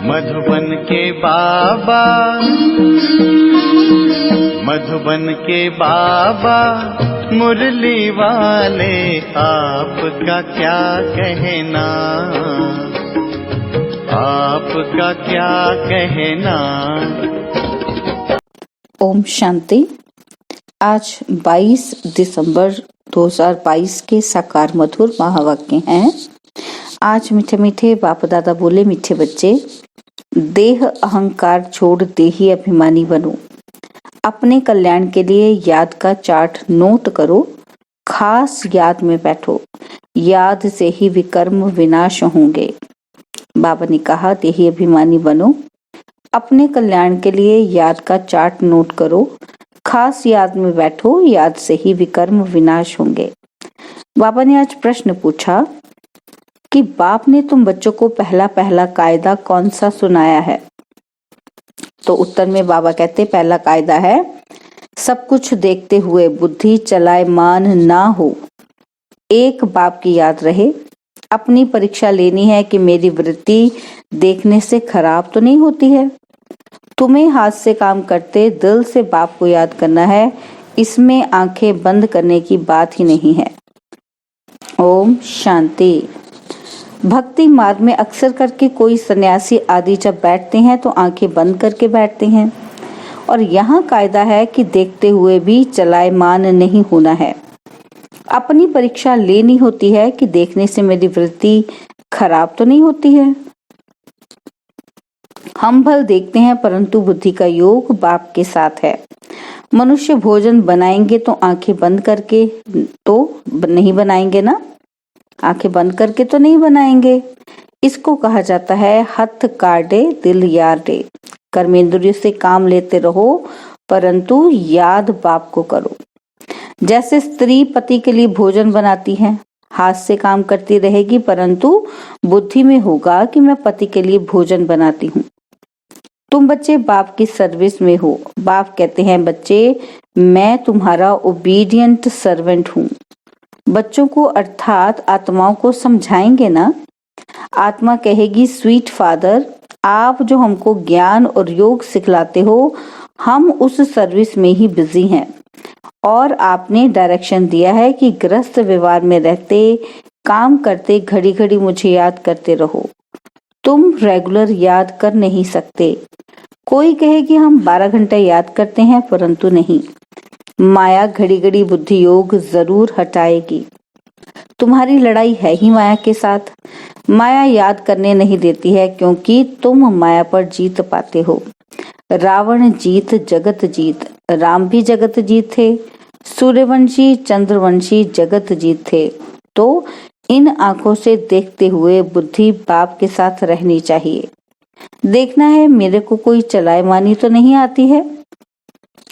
मधुबन के बाबा, मधुबन के बाबा मुरली वाले, आपका क्या कहना, आपका क्या कहना। ओम शांति। आज 22 दिसंबर 2022 के साकार मधुर महावाक्य हैं। आज मीठे मीठे बाप दादा बोले, मीठे बच्चे, देह अहंकार छोड़ देही अभिमानी बनो। अपने कल्याण के लिए याद का चार्ट नोट करो, खास याद में बैठो, याद से ही विकर्म विनाश होंगे। बाबा ने कहा, देही अभिमानी बनो, अपने कल्याण के लिए याद का चार्ट नोट करो, खास याद में बैठो, याद से ही विकर्म विनाश होंगे। बाबा ने आज प्रश्न पूछा कि बाप ने तुम बच्चों को पहला पहला कायदा कौन सा सुनाया है? तो उत्तर में बाबा कहते, पहला कायदा है, सब कुछ देखते हुए बुद्धि चलाए मान ना हो। एक बाप की याद रहे, अपनी परीक्षा लेनी है कि मेरी वृत्ति देखने से खराब तो नहीं होती है। तुम्हें हाथ से काम करते दिल से बाप को याद करना है, इसमें आंखें बंद करने की बात ही नहीं है। ओम शांति। भक्ति मार्ग में अक्सर करके कोई सन्यासी आदि जब बैठते हैं तो आंखें बंद करके बैठते हैं, और यहाँ कायदा है कि देखते हुए भी चलायमान नहीं होना है। अपनी परीक्षा लेनी होती है कि देखने से मेरी वृत्ति खराब तो नहीं होती है। हम भल देखते हैं परंतु बुद्धि का योग बाप के साथ है। मनुष्य भोजन बनाएंगे तो आंखें बंद करके तो नहीं बनाएंगे ना, आंखें बंद करके तो नहीं बनाएंगे। इसको कहा जाता है हथ काटे दिल यारे। कर्मेंद्रियों से काम लेते रहो परंतु याद बाप को करो। जैसे स्त्री पति के लिए भोजन बनाती है, हाथ से काम करती रहेगी परंतु बुद्धि में होगा कि मैं पति के लिए भोजन बनाती हूँ। तुम बच्चे बाप की सर्विस में हो। बाप कहते हैं, बच्चे मैं तुम्हारा ओबीडियंट सर्वेंट हूँ। बच्चों को अर्थात आत्माओं को समझाएंगे ना। आत्मा कहेगी, स्वीट फादर, आप जो हमको ज्ञान और योग सिखलाते हो, हम उस सर्विस में ही बिजी हैं, और आपने डायरेक्शन दिया है कि ग्रस्त व्यवहार में रहते काम करते घड़ी घड़ी मुझे याद करते रहो। तुम रेगुलर याद कर नहीं सकते। कोई कहे कि हम 12 घंटे याद करते हैं, परंतु नहीं। माया घड़ी घड़ी बुद्धि योग जरूर हटाएगी। तुम्हारी लड़ाई है ही माया के साथ। माया याद करने नहीं देती है क्योंकि तुम माया पर जीत पाते हो। रावण जीत जगत जीत। राम भी जगत जीत थे, सूर्यवंशी चंद्रवंशी जगत जीत थे। तो इन आंखों से देखते हुए बुद्धि बाप के साथ रहनी चाहिए। देखना है मेरे को कोई चलायमानी तो नहीं आती है।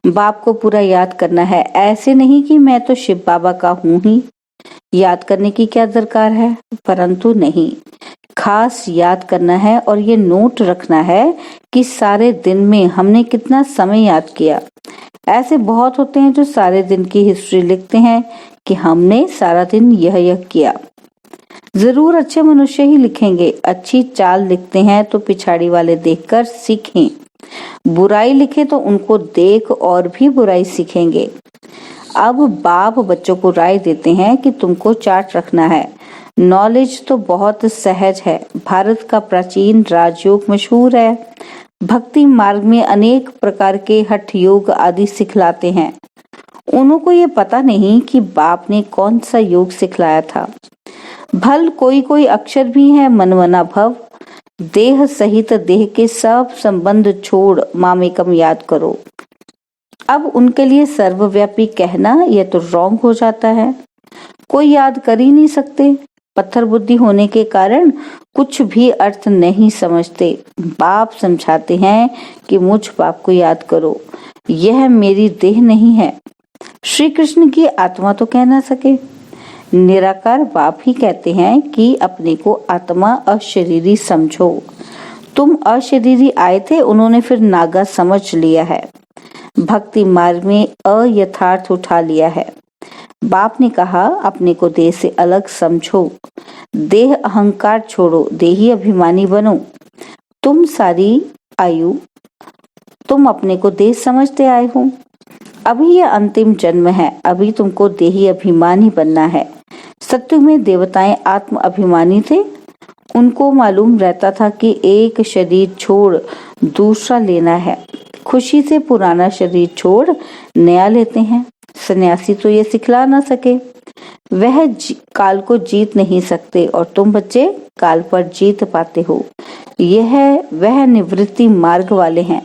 बाप को पूरा याद करना है, ऐसे नहीं कि मैं तो शिव बाबा का हूं ही, याद करने की क्या दरकार है, परंतु नहीं, खास याद करना है और ये नोट रखना है कि सारे दिन में हमने कितना समय याद किया। ऐसे बहुत होते हैं जो सारे दिन की हिस्ट्री लिखते हैं कि हमने सारा दिन यह किया। जरूर अच्छे मनुष्य ही लिखेंगे। अच्छी चाल लिखते हैं तो पिछाड़ी वाले देखकर सीखें। बुराई लिखे तो उनको देख और भी बुराई सीखेंगे। अब बाप बच्चों को राय देते हैं कि तुमको चार्ट रखना है। नॉलेज तो बहुत सहज है। भारत का प्राचीन राजयोग मशहूर है। भक्ति मार्ग में अनेक प्रकार के हठ योग आदि सिखलाते हैं। उनको ये पता नहीं कि बाप ने कौन सा योग सिखलाया था। भल कोई कोई अक्षर भी है, मनमना भव। देह सहित देह के सब संबंध छोड़ मामेकम याद करो। अब उनके लिए सर्वव्यापी कहना यह तो रॉन्ग हो जाता है। कोई याद कर ही नहीं सकते। पत्थर बुद्धि होने के कारण कुछ भी अर्थ नहीं समझते। बाप समझाते हैं कि मुझ बाप को याद करो, यह मेरी देह नहीं है। श्री कृष्ण की आत्मा तो कह ना सके। निराकार बाप ही कहते हैं कि अपने को आत्मा अशरीरी समझो। तुम अशरीरी आए थे, उन्होंने फिर नागा समझ लिया है। भक्ति मार्ग में अयथार्थ उठा लिया है। बाप ने कहा, अपने को देह से अलग समझो, देह अहंकार छोड़ो, देही अभिमानी बनो। तुम सारी आयु तुम अपने को देह समझते आए हो। अभी यह अंतिम जन्म है, अभी तुमको देही अभिमानी बनना है। सत्युग में देवताएं आत्म अभिमानी थे। उनको मालूम रहता था कि एक शरीर छोड़ दूसरा लेना है। खुशी से पुराना शरीर छोड़ नया लेते हैं। सन्यासी तो ये सिखला ना सके, वह काल को जीत नहीं सकते, और तुम बच्चे काल पर जीत पाते हो। वह निवृत्ति मार्ग वाले हैं।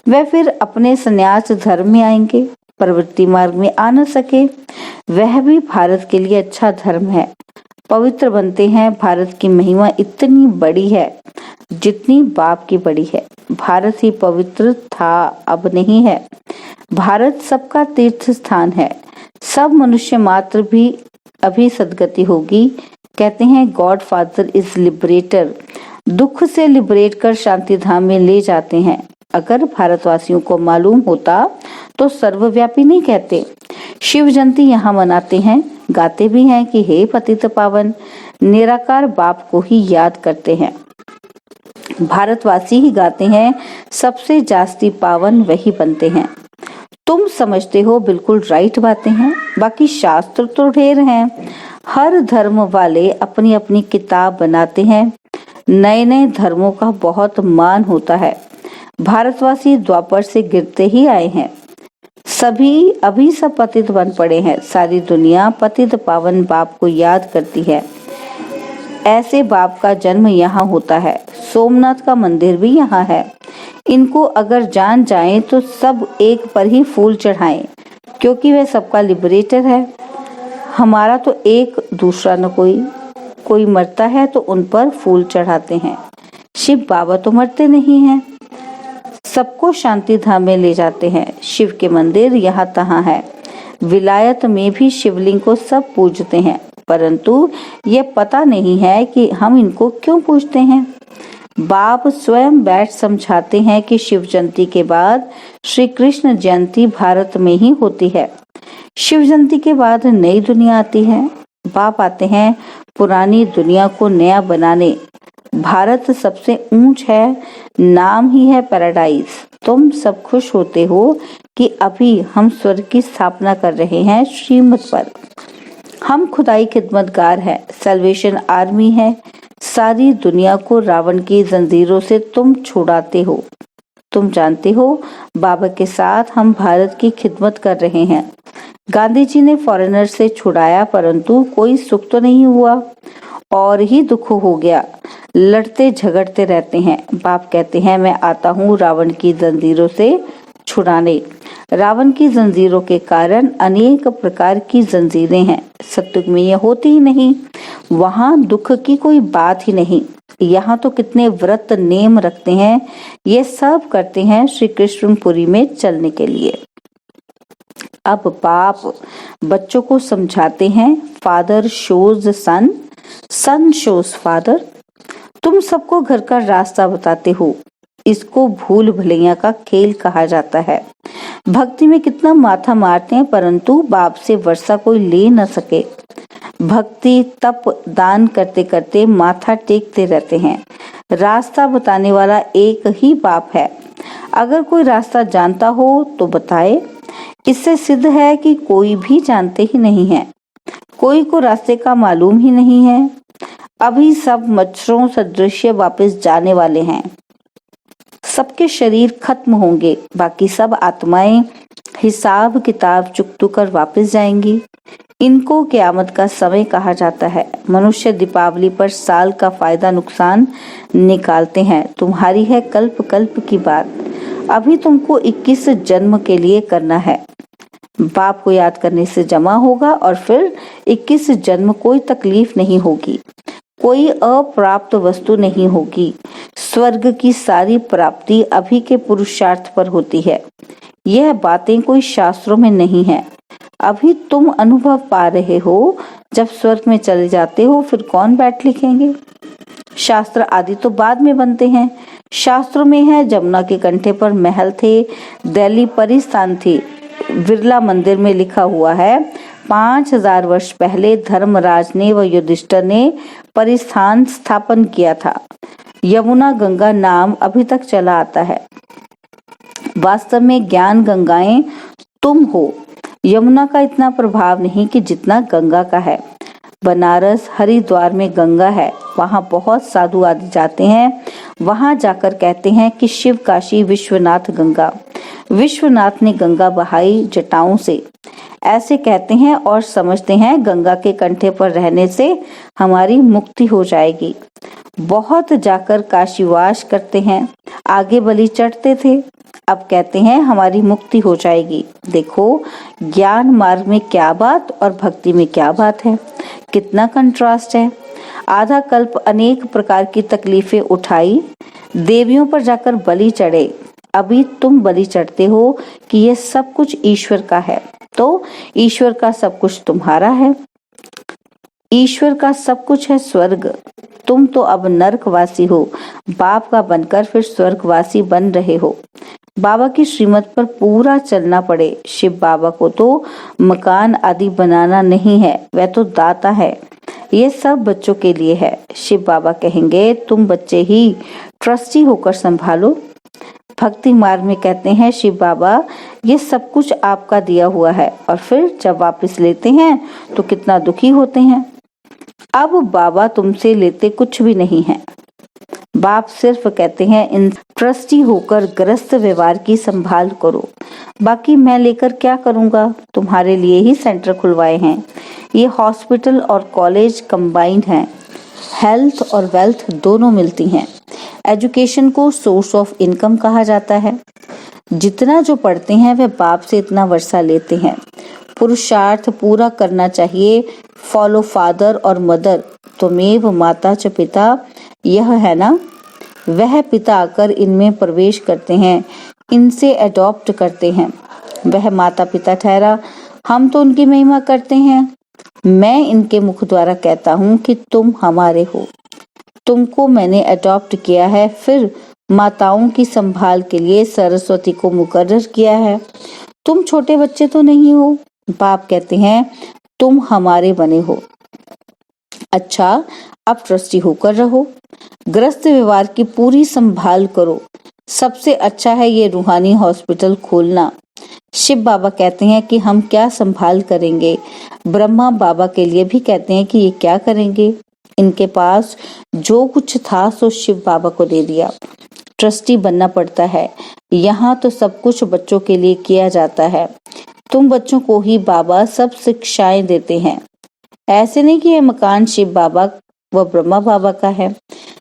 वह फिर अपने सन्यास धर्म में आएंगे, प्रवृत्ति मार्ग में आ न सके। वह भी भारत के लिए अच्छा धर्म है, पवित्र बनते हैं। भारत की महिमा इतनी बड़ी है जितनी बाप की बड़ी है। भारत ही पवित्र था, अब नहीं है। भारत सबका तीर्थ स्थान है। सब मनुष्य मात्र भी अभी सदगति होगी। कहते हैं गॉड फादर इज लिबरेटर, दुख से लिबरेट कर शांति धाम में ले जाते हैं। अगर भारतवासियों को मालूम होता तो सर्वव्यापी नहीं कहते। शिव जयंती यहाँ मनाते हैं, गाते भी हैं कि हे पतित पावन, निराकार बाप को ही याद करते हैं। भारतवासी ही गाते हैं सबसे जास्ती पावन वही बनते हैं। तुम समझते हो बिल्कुल राइट बातें हैं। बाकी शास्त्र तो ढेर हैं। हर धर्म वाले अपनी अपनी किताब बनाते हैं। नए नए धर्मों का बहुत मान होता है। भारतवासी द्वापर से गिरते ही आए हैं। अभी सब पतित बन पड़े हैं। सारी दुनिया पतित पावन बाप को याद करती है। ऐसे बाप का जन्म यहाँ होता है। सोमनाथ का मंदिर भी यहाँ है। इनको अगर जान जाएं तो सब एक पर ही फूल चढ़ाएं, क्योंकि वह सबका लिबरेटर है। हमारा तो एक दूसरा न कोई मरता है तो उन पर फूल चढ़ाते हैं। शिव बाबा तो मरते नहीं हैं, सबको शांति धाम में ले जाते हैं। शिव के मंदिर यहाँ तहाँ है। विलायत में भी शिवलिंग को सब पूजते हैं, परंतु ये पता नहीं है कि हम इनको क्यों पूजते हैं। बाप स्वयं बैठ समझाते हैं कि शिव जयंती के बाद श्री कृष्ण जयंती भारत में ही होती है। शिव जयंती के बाद नई दुनिया आती है। बाप आते हैं पुरानी दुनिया को नया बनाने। भारत सबसे ऊंच है, नाम ही है पैराडाइज। तुम सब खुश होते हो कि अभी हम स्वर्ग की स्थापना कर रहे हैं श्रीमत पर। हम खुदाई खिदमतगार हैं, सैल्वेशन आर्मी है। सारी दुनिया को रावण की जंजीरों से तुम छुड़ाते हो। तुम जानते हो बाबा के साथ हम भारत की खिदमत कर रहे हैं। गांधी जी ने फॉरेनर से छुड़ाया, परंतु कोई सुख तो नहीं हुआ, और ही दुख हो गया। लड़ते झगड़ते रहते हैं। बाप कहते हैं मैं आता हूँ रावण की जंजीरों से छुड़ाने। रावण की जंजीरों के कारण अनेक प्रकार की जंजीरें हैं। सत्युग में यह होती ही नहीं। वहाँ दुख की कोई बात ही नहीं। यहाँ तो कितने व्रत नेम रखते हैं। ये सब करते हैं श्री कृष्णपुरी में चलने के लिए। अब बाप बच्चों को समझाते हैं फादर शोज सन, सन शोज फादर। तुम सबको घर का रास्ता बताते हो। इसको भूल भुलैया का खेल कहा जाता है। भक्ति में कितना माथा मारते हैं, परंतु बाप से वर्षा कोई ले न सके। भक्ति तप दान करते करते माथा टेकते रहते हैं। रास्ता बताने वाला एक ही बाप है। अगर कोई रास्ता जानता हो तो बताए। इससे सिद्ध है कि कोई भी जानते ही नहीं है। कोई को रास्ते का मालूम ही नहीं है। अभी सब मच्छरों सदृश वापस जाने वाले हैं। सबके शरीर खत्म होंगे, बाकी सब आत्माएं हिसाब किताब चुकतू कर वापस जाएंगी। इनको क़यामत का समय कहा जाता है। मनुष्य दीपावली पर साल का फायदा नुकसान निकालते हैं। तुम्हारी है कल्प कल्प की बात। अभी तुमको 21 जन्म के लिए करना है। बाप को याद करने से जमा होगा और फिर 21 जन्म कोई तकलीफ नहीं होगी, कोई अप्राप्त वस्तु नहीं होगी। स्वर्ग की सारी प्राप्ति अभी के पुरुषार्थ पर होती है। यह बातें कोई शास्त्रों में नहीं है। अभी तुम अनुभव पा रहे हो। जब स्वर्ग में चले जाते हो फिर कौन बैठ लिखेंगे। शास्त्र आदि तो बाद में बनते हैं। शास्त्रों में है जमुना के कंठे पर महल थे, दिल्ली परिस्थान थी। बिरला मंदिर में लिखा हुआ है 5000 वर्ष पहले धर्मराज ने व युधिष्ठिर ने परिस्थान स्थापन किया था। यमुना गंगा नाम अभी तक चला आता है। वास्तव में ज्ञान गंगाएं तुम हो। यमुना का इतना प्रभाव नहीं कि जितना गंगा का है। बनारस हरिद्वार में गंगा है, वहां बहुत साधु आदि जाते हैं। वहां जाकर कहते हैं कि शिव काशी विश्वनाथ गंगा। विश्वनाथ ने गंगा बहाई जटाओं से, ऐसे कहते हैं और समझते हैं गंगा के कंठे पर रहने से हमारी मुक्ति हो जाएगी। बहुत जाकर काशीवास करते हैं, आगे बलि चढ़ते थे, अब कहते हैं हमारी मुक्ति हो जाएगी। देखो ज्ञान मार्ग में क्या बात और भक्ति में क्या बात है, कितना कंट्रास्ट है। आधा कल्प अनेक प्रकार की तकलीफें उठाई, देवियों पर जाकर बलि चढ़े, अभी तुम बलि चढ़ते हो कि ये सब कुछ ईश्वर का है, तो ईश्वर का सब कुछ तुम्हारा है। ईश्वर का सब कुछ है स्वर्ग, तुम तो अब नरकवासी हो, बाप का बनकर फिर स्वर्गवासी बन रहे हो। बाबा की श्रीमत पर पूरा चलना पड़े। शिव बाबा को तो मकान आदि बनाना नहीं है, वह तो दाता है। ये सब बच्चों के लिए है। शिव बाबा कहेंगे तुम बच्चे ही ट्रस्टी होकर संभालो। भक्ति मार्ग में कहते हैं शिव बाबा ये सब कुछ आपका दिया हुआ है, और फिर जब वापस लेते हैं तो कितना दुखी होते हैं। अब बाबा तुमसे लेते कुछ भी नहीं है। बाप सिर्फ कहते हैं इन ट्रस्टी होकर गृहस्थ व्यवहार की संभाल करो, बाकी मैं लेकर क्या करूंगा। तुम्हारे लिए ही सेंटर खुलवाए हैं। ये हॉस्पिटल और कॉलेज कंबाइंड हैं, हेल्थ और वेल्थ दोनों मिलती हैं। एजुकेशन को सोर्स ऑफ इनकम कहा जाता है। जितना जो पढ़ते हैं वह बाप से इतना वर्षा लेते हैं। पुरुषार्थ पूरा करना चाहिए। फॉलो फादर और मदर, त्वमेव माता च पिता, यह है ना। वह पिता आकर इनमें प्रवेश करते हैं, इनसे अडॉप्ट करते हैं। वह माता पिता ठहरा, हम तो उनकी महिमा करते हैं। मैं इनके मुख द्वारा कहता हूँ कि तुम हमारे हो, तुमको मैंने अडॉप्ट किया है, फिर माताओं की संभाल के लिए सरस्वती को मुकर्रर किया है। तुम छोटे बच्चे तो नहीं हो। बाप कहते हैं तुम हमारे बने हो। अच्छा, अब ट्रस्टी होकर रहो, गृहस्थ व्यवहार की पूरी संभाल करो। सबसे अच्छा है ये रूहानी हॉस्पिटल खोलना। शिव बाबा कहते हैं कि हम क्या संभाल करेंगे। ब्रह्मा बाबा के लिए भी कहते हैं कि ये क्या करेंगे। इनके पास जो कुछ था सो शिव बाबा को दे दिया। ट्रस्टी बनना पड़ता है। यहाँ तो सब कुछ बच्चों के लिए किया जाता है। तुम बच्चों को ही बाबा सब शिक्षाएं देते हैं। ऐसे नहीं कि यह मकान शिव बाबा व ब्रह्मा बाबा का है,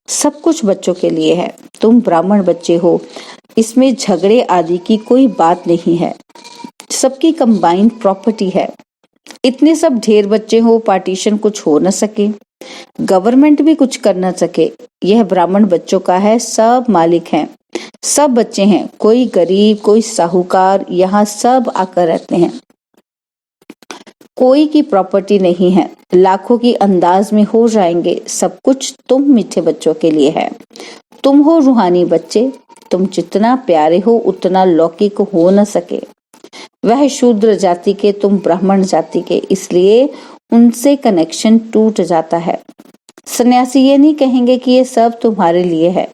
सब कुछ बच्चों के लिए है। तुम ब्राह्मण बच्चे हो, इसमें झगड़े आदि की कोई बात नहीं है। सबकी कंबाइंड प्रॉपर्टी है। इतने सब ढेर बच्चे हो, पार्टीशन कुछ हो न सके, गवर्नमेंट भी कुछ कर न सके। यह ब्राह्मण बच्चों का है, सब मालिक हैं, सब बच्चे हैं, कोई गरीब कोई साहूकार, यहाँ सब आकर रहते हैं। कोई की प्रॉपर्टी नहीं है। लाखों की अंदाज में हो जाएंगे। सब कुछ तुम मीठे बच्चों के लिए है। तुम हो रूहानी बच्चे। तुम जितना प्यारे हो उतना लौकिक हो न सके। वह शूद्र जाति के, तुम ब्राह्मण जाति के, इसलिए उनसे कनेक्शन टूट जाता है। सन्यासी ये नहीं कहेंगे कि ये सब तुम्हारे लिए है,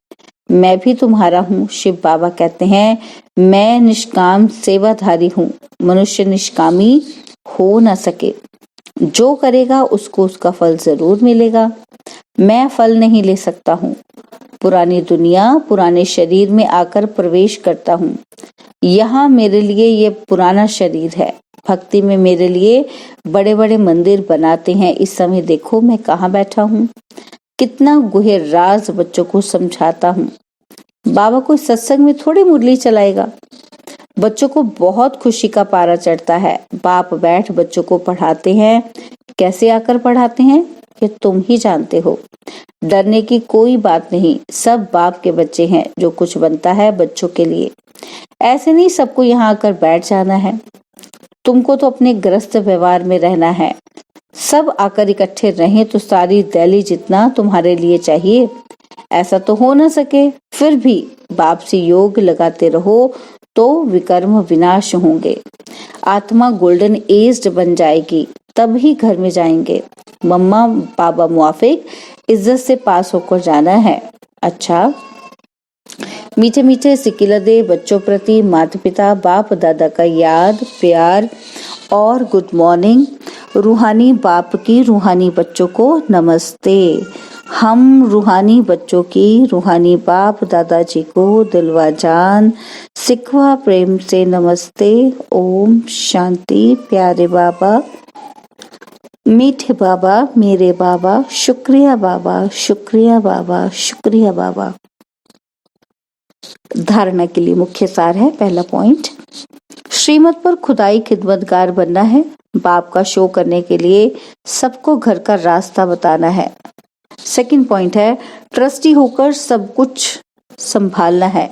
मैं भी तुम्हारा हूँ। शिव बाबा कहते हैं मैं निष्काम सेवाधारी हूँ। मनुष्य निष्कामी हो न सके। जो करेगा उसको उसका फल जरूर मिलेगा। मैं फल नहीं ले सकता हूँ। पुरानी दुनिया पुराने शरीर में आकर प्रवेश करता हूँ। यहाँ मेरे लिए ये पुराना शरीर है। भक्ति में मेरे लिए बड़े बड़े मंदिर बनाते हैं। इस समय देखो मैं कहाँ बैठा हूँ, कितना गुहेर राज बच्चों को समझाता हूँ। बाबा कोई सत्संग में थोड़ी मुरली चलाएगा। बच्चों को बहुत खुशी का पारा चढ़ता है। बाप बैठ बच्चों को पढ़ाते हैं। कैसे आकर पढ़ाते हैं कि तुम ही जानते हो। डरने की कोई बात नहीं। सब बाप के बच्चे हैं। जो कुछ बनता है बच्चों के लिए। ऐसे नहीं सबको यहाँ आकर बैठ जाना है। तुमको तो अपने गृहस्थ व्यवहार में रहना है। सब आकर इकट्ठे रहें तो सारी दिल्ली जितना तुम्हारे लिए चाहिए, ऐसा तो हो न सके। फिर भी बाप से योग लगाते रहो तो विकर्म विनाश होंगे। आत्मा गोल्डन एज्ड बन जाएगी, तब ही घर में जाएंगे। मम्मा पापा मुआफिक इज्जत से पास होकर जाना है। अच्छा, मीठे मीठे सिकिलदे बच्चों प्रति माता पिता बाप दादा का याद प्यार और गुड मॉर्निंग। रूहानी बाप की रूहानी बच्चों को नमस्ते। हम रूहानी बच्चों की रूहानी बाप दादाजी को दिलवा जान सिखवा प्रेम से नमस्ते। ओम शांति। प्यारे बाबा, मीठे बाबा, मेरे बाबा, शुक्रिया बाबा, शुक्रिया बाबा, शुक्रिया बाबा। धारणा के लिए मुख्य सार है। पहला पॉइंट, श्रीमत पर खुदाई खिदमतगार बनना है। बाप का शो करने के लिए सबको घर का रास्ता बताना है। सेकंड पॉइंट है, ट्रस्टी होकर सब कुछ संभालना है।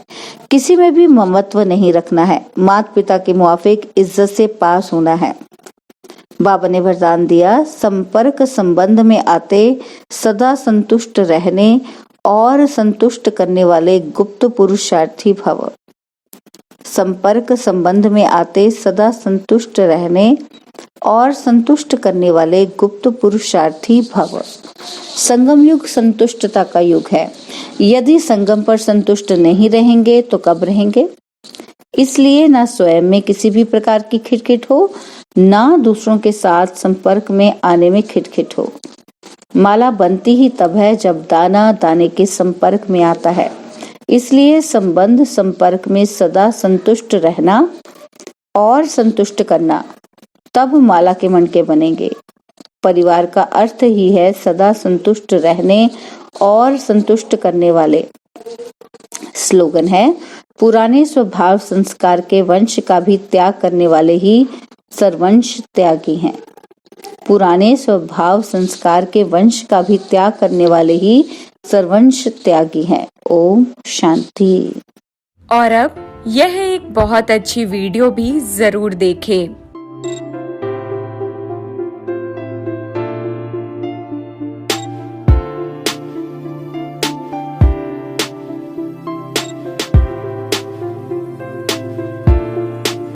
किसी में भी ममत्व नहीं रखना है। माता पिता के मुआफिक इज्जत से पास होना है। बाबा ने वरदान दिया, संपर्क संबंध में आते सदा संतुष्ट रहने और संतुष्ट करने वाले गुप्त पुरुषार्थी भव। संपर्क संबंध में आते सदा संतुष्ट रहने और संतुष्ट करने वाले गुप्त पुरुषार्थी भव। संगम युग संतुष्टता का युग है। यदि संगम पर संतुष्ट नहीं रहेंगे तो कब रहेंगे? इसलिए ना स्वयं में किसी भी प्रकार की खिटखिट हो, ना दूसरों के साथ संपर्क में आने में खिटखिट हो। माला बनती ही तब है जब दाना दाने के संपर्क में आता है। इसलिए संबंध संपर्क में सदा संतुष्ट रहना और संतुष्ट करना, तब माला के मणके बनेंगे। परिवार का अर्थ ही है सदा संतुष्ट रहने और संतुष्ट करने वाले। स्लोगन है, पुराने स्वभाव संस्कार के वंश का भी त्याग करने वाले ही सर्वंश त्यागी हैं। पुराने स्वभाव संस्कार के वंश का भी त्याग करने वाले ही सर्वंश त्यागी हैं। ओम शांति। और अब यह एक बहुत अच्छी वीडियो भी जरूर देखें।